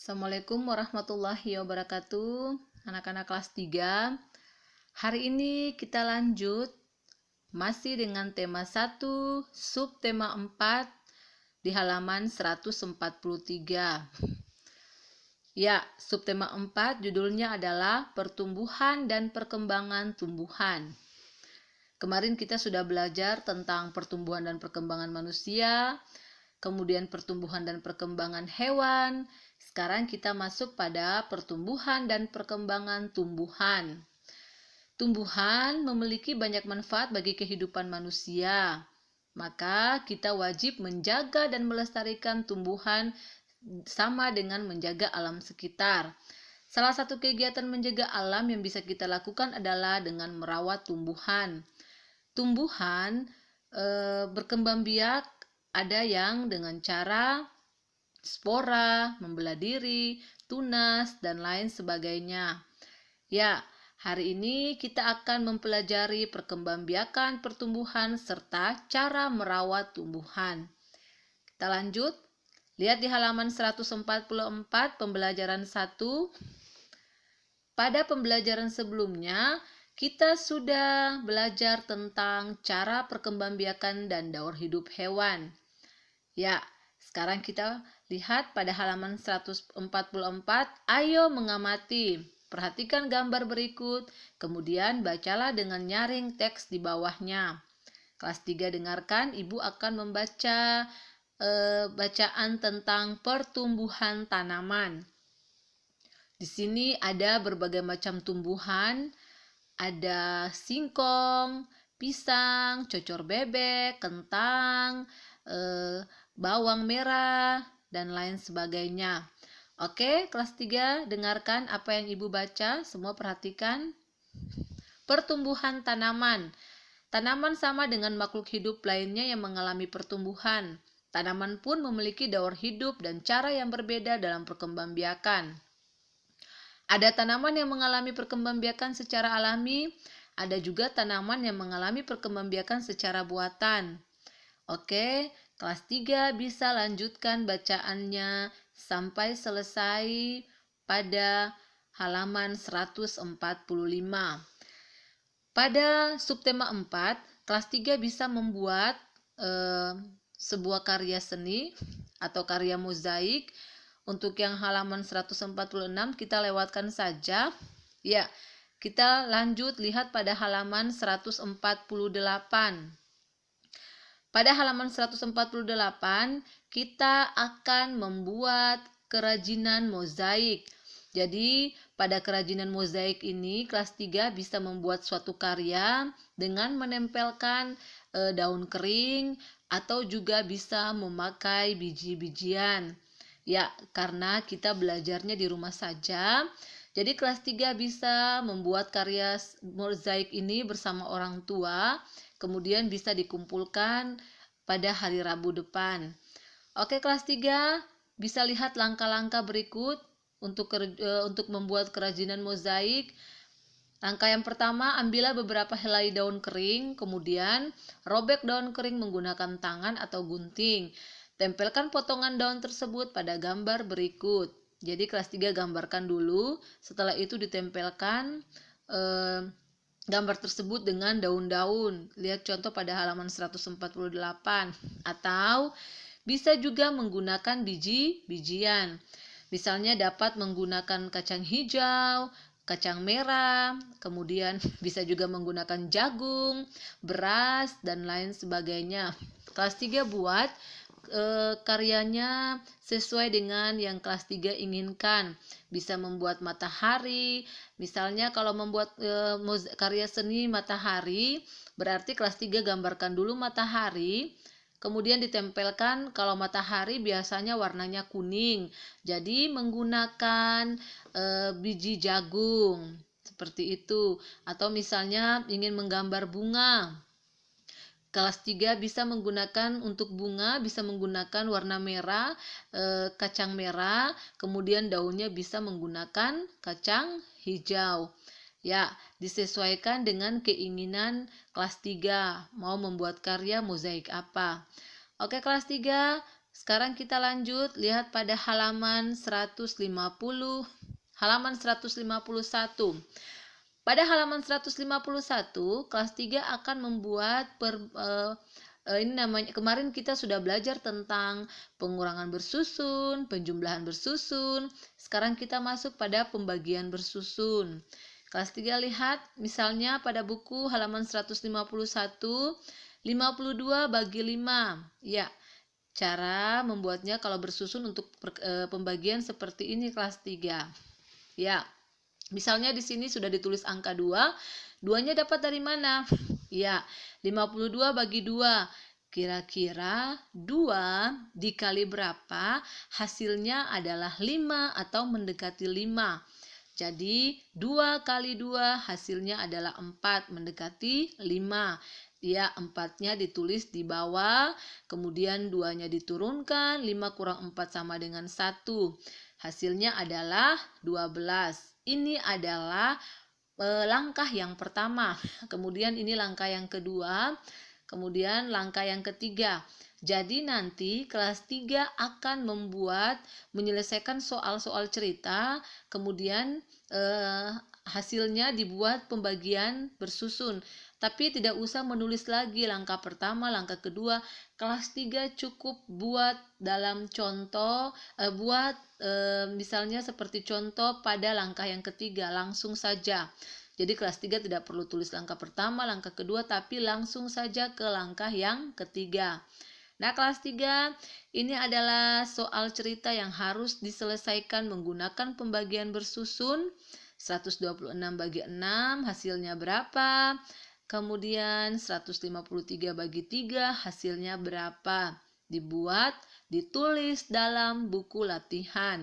Assalamualaikum warahmatullahi wabarakatuh. Anak-anak kelas 3. Hari ini kita lanjut masih dengan tema 1, subtema 4 di halaman 143. Ya, subtema 4 judulnya adalah pertumbuhan dan perkembangan tumbuhan. Kemarin kita sudah belajar tentang pertumbuhan dan perkembangan manusia, kemudian pertumbuhan dan perkembangan hewan. Sekarang kita masuk pada pertumbuhan dan perkembangan tumbuhan. Tumbuhan memiliki banyak manfaat bagi kehidupan manusia. Maka kita wajib menjaga dan melestarikan tumbuhan sama dengan menjaga alam sekitar. Salah satu kegiatan menjaga alam yang bisa kita lakukan adalah dengan merawat tumbuhan. Tumbuhan berkembang biak, ada yang dengan cara spora, membelah diri, tunas, dan lain sebagainya. Ya, hari ini kita akan mempelajari perkembangbiakan pertumbuhan serta cara merawat tumbuhan. Kita lanjut. Lihat di halaman 144 pembelajaran 1. Pada pembelajaran sebelumnya, kita sudah belajar tentang cara perkembangbiakan dan daur hidup hewan. Ya, sekarang kita lihat pada halaman 144, ayo mengamati. Perhatikan gambar berikut, kemudian bacalah dengan nyaring teks di bawahnya. Kelas 3 dengarkan, Ibu akan membaca bacaan tentang pertumbuhan tanaman. Di sini ada berbagai macam tumbuhan, ada singkong, pisang, cocor bebek, kentang, bawang merah, dan lain sebagainya. Oke, kelas 3, dengarkan apa yang Ibu baca, semua perhatikan. Pertumbuhan tanaman. Tanaman sama dengan makhluk hidup lainnya yang mengalami pertumbuhan. Tanaman pun memiliki daur hidup dan cara yang berbeda dalam perkembangbiakan. Ada tanaman yang mengalami perkembangbiakan secara alami, ada juga tanaman yang mengalami perkembangbiakan secara buatan. Oke, kelas 3 bisa lanjutkan bacaannya sampai selesai pada halaman 145. Pada subtema 4, kelas 3 bisa membuat sebuah karya seni atau karya mozaik. Untuk yang halaman 146 kita lewatkan saja. Ya, kita lanjut lihat pada halaman 148. Pada halaman 148 kita akan membuat kerajinan mozaik. Jadi pada kerajinan mozaik ini kelas 3 bisa membuat suatu karya dengan menempelkan daun kering atau juga bisa memakai biji-bijian. Ya, karena kita belajarnya di rumah saja. Jadi kelas 3 bisa membuat karya mozaik ini bersama orang tua, kemudian bisa dikumpulkan pada hari Rabu depan. Oke, kelas 3 bisa lihat langkah-langkah berikut untuk membuat kerajinan mozaik. Langkah yang pertama, ambillah beberapa helai daun kering, kemudian robek daun kering menggunakan tangan atau gunting. Tempelkan potongan daun tersebut pada gambar berikut. Jadi kelas 3 gambarkan dulu, setelah itu ditempelkan gambar tersebut dengan daun-daun. Lihat contoh pada halaman 148. Atau bisa juga menggunakan biji-bijian. Misalnya dapat menggunakan kacang hijau, kacang merah, kemudian bisa juga menggunakan jagung, beras, dan lain sebagainya. Kelas 3 buat karyanya sesuai dengan yang kelas 3 inginkan. Bisa membuat matahari. Misalnya kalau membuat karya seni matahari, berarti kelas 3 gambarkan dulu matahari. Kemudian ditempelkan, kalau matahari biasanya warnanya kuning, jadi menggunakan biji jagung seperti itu. Atau misalnya ingin menggambar bunga, kelas 3 bisa menggunakan untuk bunga, bisa menggunakan warna merah, kacang merah, kemudian daunnya bisa menggunakan kacang hijau. Ya, disesuaikan dengan keinginan kelas 3 mau membuat karya mozaik apa. Oke, kelas 3, Sekarang kita lanjut, lihat pada halaman 150, halaman 151. Pada halaman 151, kelas 3 akan membuat ini namanya, kemarin kita sudah belajar tentang pengurangan bersusun, penjumlahan bersusun. Sekarang kita masuk pada pembagian bersusun. Kelas 3 lihat, misalnya pada buku halaman 151, 52 bagi 5. Ya, cara membuatnya kalau bersusun untuk pembagian seperti ini kelas 3. Ya, misalnya di sini sudah ditulis angka 2, 2-nya dapat dari mana? Ya, 52 bagi 2. Kira-kira 2 dikali berapa? Hasilnya adalah 5 atau mendekati 5. Jadi 2 kali 2 hasilnya adalah 4, mendekati 5. Ya, 4-nya ditulis di bawah, kemudian 2-nya diturunkan, 5 kurang 4 sama dengan 1. Hasilnya adalah 12. Ini adalah langkah yang pertama. Kemudian ini langkah yang kedua, kemudian langkah yang ketiga. Jadi nanti kelas 3 akan menyelesaikan soal-soal cerita, kemudian hasilnya dibuat pembagian bersusun. Tapi tidak usah menulis lagi langkah pertama, langkah kedua. Kelas 3 cukup buat dalam contoh, misalnya seperti contoh pada langkah yang ketiga, langsung saja. Jadi kelas 3 tidak perlu tulis langkah pertama, langkah kedua, tapi langsung saja ke langkah yang ketiga. Nah, kelas 3 ini adalah soal cerita yang harus diselesaikan menggunakan pembagian bersusun. 126 bagi 6 hasilnya berapa? Kemudian 153 bagi 3 hasilnya berapa? Dibuat, ditulis dalam buku latihan.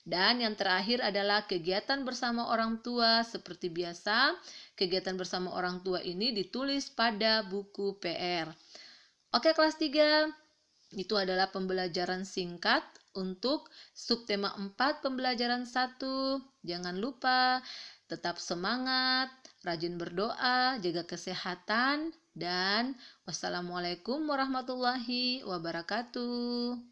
Dan yang terakhir adalah kegiatan bersama orang tua. Seperti biasa, kegiatan bersama orang tua ini ditulis pada buku PR. Oke, kelas 3, itu adalah pembelajaran singkat untuk subtema 4 pembelajaran 1. Jangan lupa tetap semangat, rajin berdoa, jaga kesehatan, dan wassalamualaikum warahmatullahi wabarakatuh.